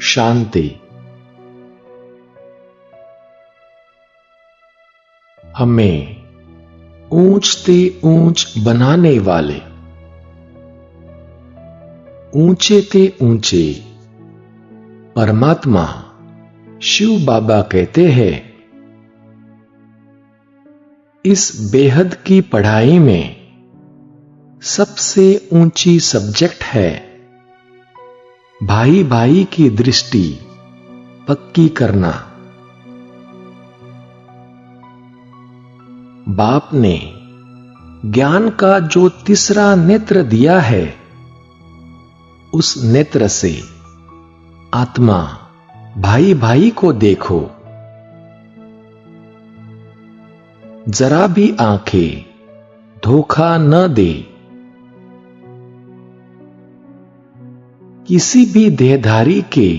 शांति। हमें ऊंच से ऊंच बनाने वाले, ऊंचे ते ऊंचे परमात्मा शिव बाबा कहते हैं, इस बेहद की पढ़ाई में सबसे ऊंची सब्जेक्ट है भाई भाई की दृष्टि पक्की करना। बाप ने ज्ञान का जो तीसरा नेत्र दिया है, उस नेत्र से आत्मा भाई भाई को देखो। जरा भी आंखें धोखा न दे। किसी भी देहधारी के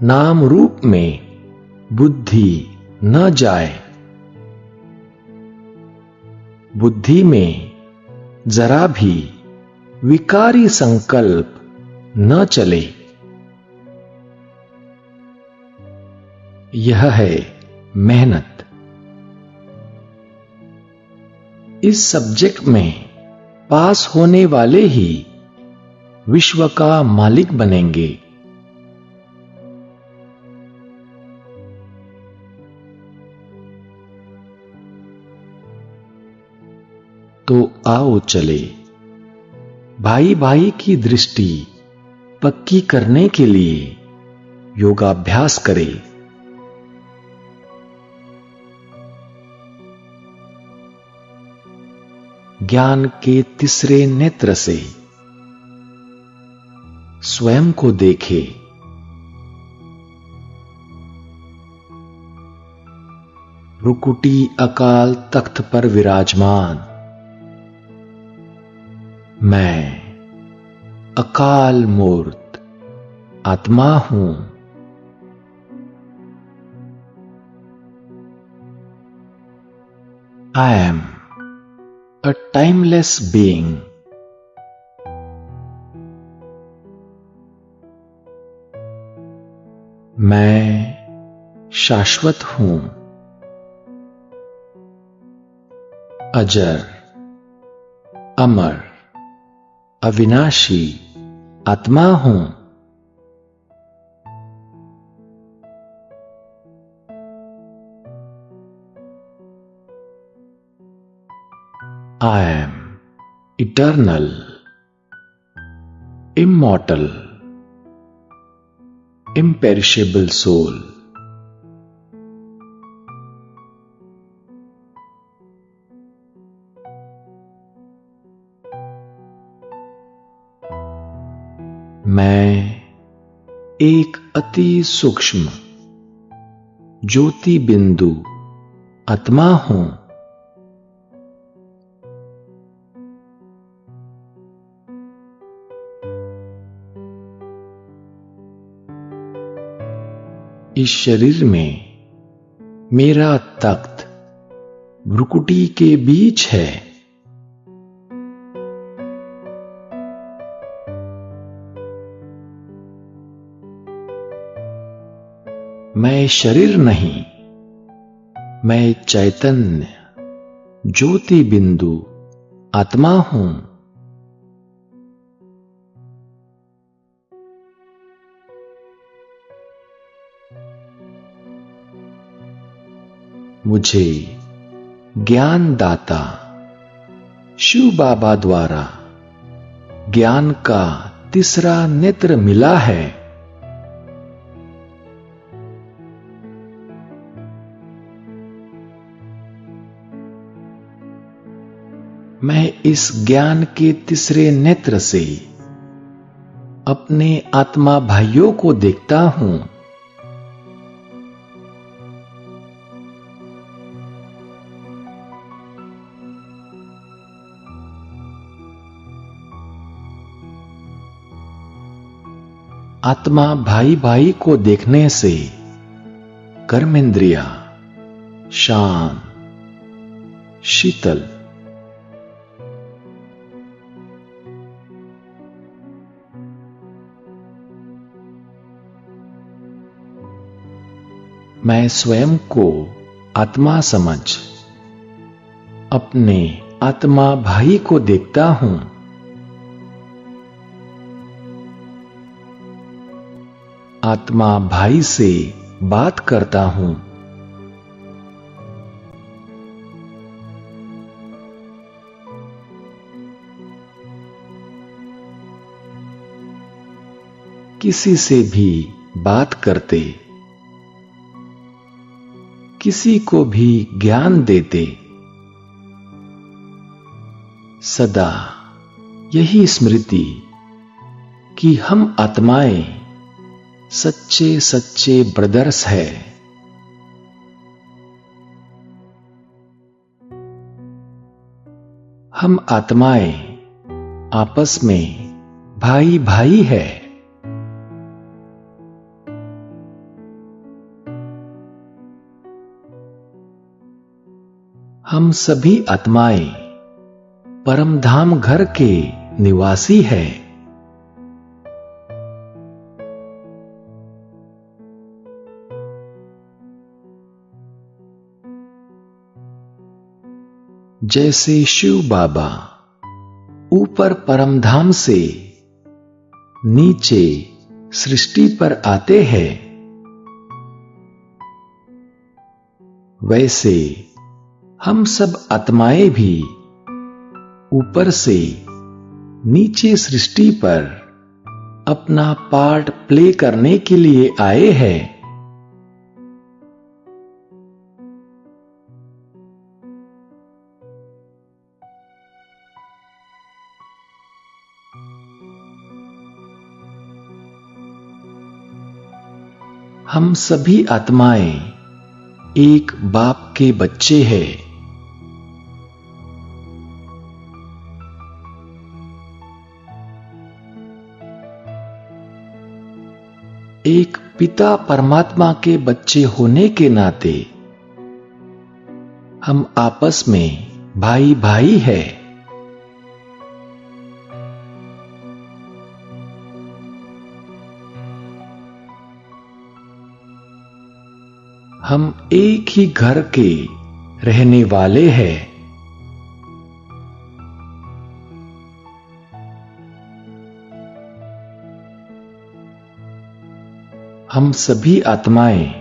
नाम रूप में बुद्धि न जाए। बुद्धि में जरा भी विकारी संकल्प न चले। यह है मेहनत। इस सब्जेक्ट में पास होने वाले ही विश्व का मालिक बनेंगे। तो आओ चले भाई भाई की दृष्टि पक्की करने के लिए योगाभ्यास करें। ज्ञान के तीसरे नेत्र से स्वयं को देखे। रुकुटी अकाल तख्त पर विराजमान मैं अकाल मूर्त आत्मा हूं। I am a timeless being. मैं शाश्वत हूं, अजर, अमर, अविनाशी आत्मा हूं। I am eternal, immortal, imperishable soul। मैं एक अति सूक्ष्म ज्योति बिंदु आत्मा हूं। इस शरीर में मेरा तख्त भ्रुकुटी के बीच है। मैं शरीर नहीं, मैं चैतन्य ज्योति बिंदु आत्मा हूं। मुझे ज्ञानदाता शिव बाबा द्वारा ज्ञान का तीसरा नेत्र मिला है। मैं इस ज्ञान के तीसरे नेत्र से अपने आत्मा भाइयों को देखता हूं। आत्मा भाई भाई को देखने से कर्मेंद्रिया शांत, शीतल, मैं स्वयं को आत्मा समझ अपने आत्मा भाई को देखता हूं। आत्मा भाई से बात करता हूं। किसी से भी बात करते, किसी को भी ज्ञान देते, सदा यही स्मृति कि हम आत्माएं सच्चे सच्चे ब्रदर्स है। हम आत्माएं आपस में भाई भाई है। हम सभी आत्माएं परमधाम घर के निवासी है। जैसे शिव बाबा ऊपर परमधाम से नीचे सृष्टि पर आते हैं, वैसे हम सब आत्माएं भी ऊपर से नीचे सृष्टि पर अपना पार्ट प्ले करने के लिए आए हैं। हम सभी आत्माएं एक बाप के बच्चे हैं। एक पिता परमात्मा के बच्चे होने के नाते हम आपस में भाई भाई है। हम एक ही घर के रहने वाले हैं। हम सभी आत्माएं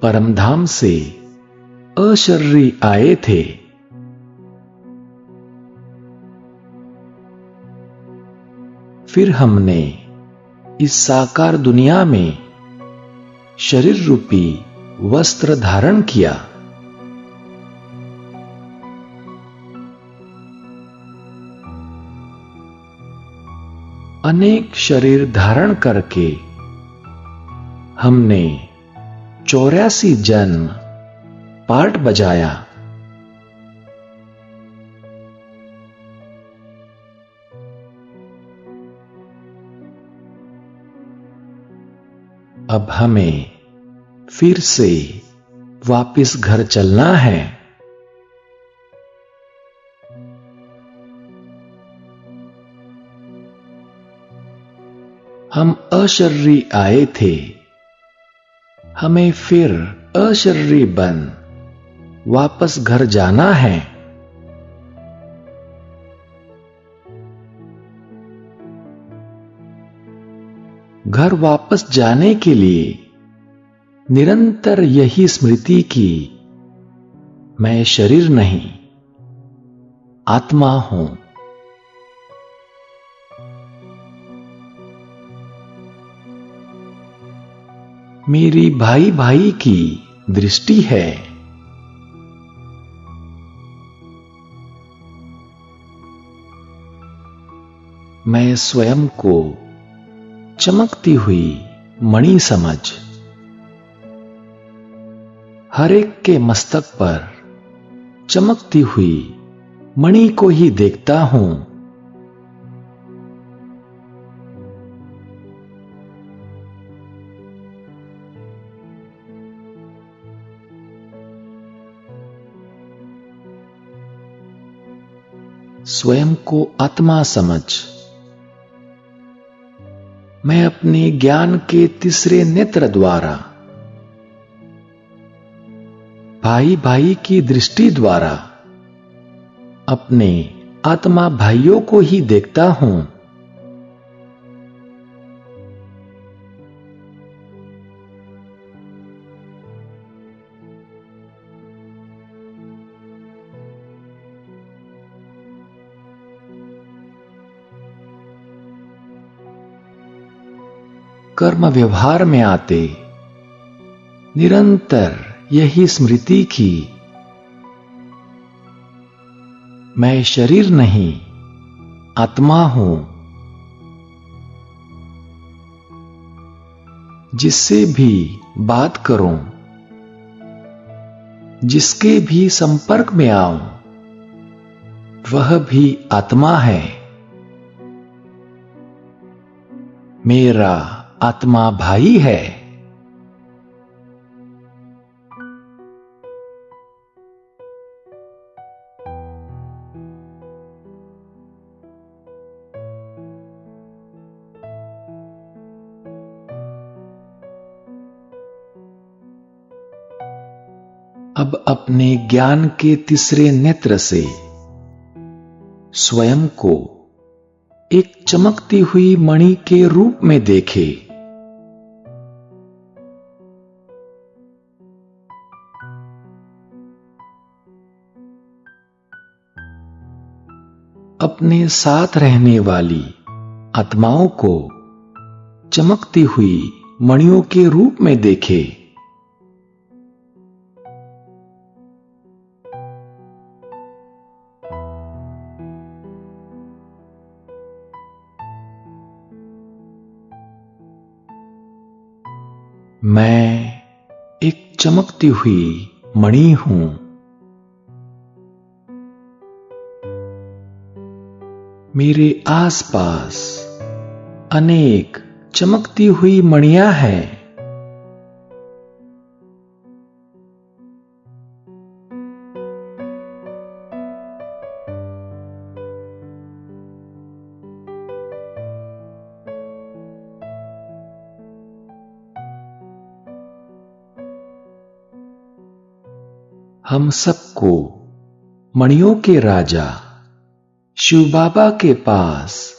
परमधाम से अशरीरी आए थे। फिर हमने इस साकार दुनिया में शरीर रूपी वस्त्र धारण किया। अनेक शरीर धारण करके हमने 84 जन्म पार्ट बजाया। अब हमें फिर से वापस घर चलना है। हम अशरीरी आए थे, हमें फिर अशरीरी बन वापस घर जाना है। घर वापस जाने के लिए निरंतर यही स्मृति की मैं शरीर नहीं आत्मा हूं। मेरी भाई भाई की दृष्टि है। मैं स्वयं को चमकती हुई मणि समझ हर एक के मस्तक पर चमकती हुई मणि को ही देखता हूं। स्वयं को आत्मा समझ मैं अपने ज्ञान के तीसरे नेत्र द्वारा भाई भाई की दृष्टि द्वारा अपने आत्मा भाइयों को ही देखता हूं। कर्म व्यवहार में आते निरंतर यही स्मृति की, मैं शरीर नहीं आत्मा हूं। जिससे भी बात करूं, जिसके भी संपर्क में आऊं, वह भी आत्मा है। मेरा आत्मा भाई है। अब अपने ज्ञान के तीसरे नेत्र से स्वयं को एक चमकती हुई मणि के रूप में देखे। अपने साथ रहने वाली आत्माओं को चमकती हुई मणियों के रूप में देखे। मैं एक चमकती हुई मणि हूं। मेरे आसपास अनेक चमकती हुई मणियां हैं। हम सबको मणियों के राजा शिव बाबा के पास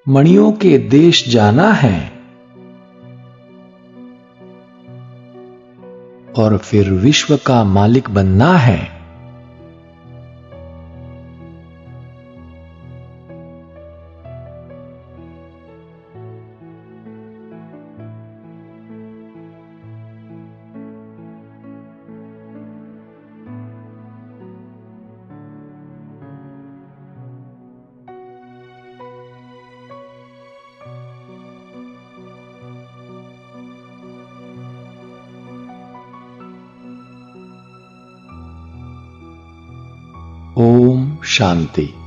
मणियों के देश जाना है और फिर विश्व का मालिक बनना है। ओम शांति।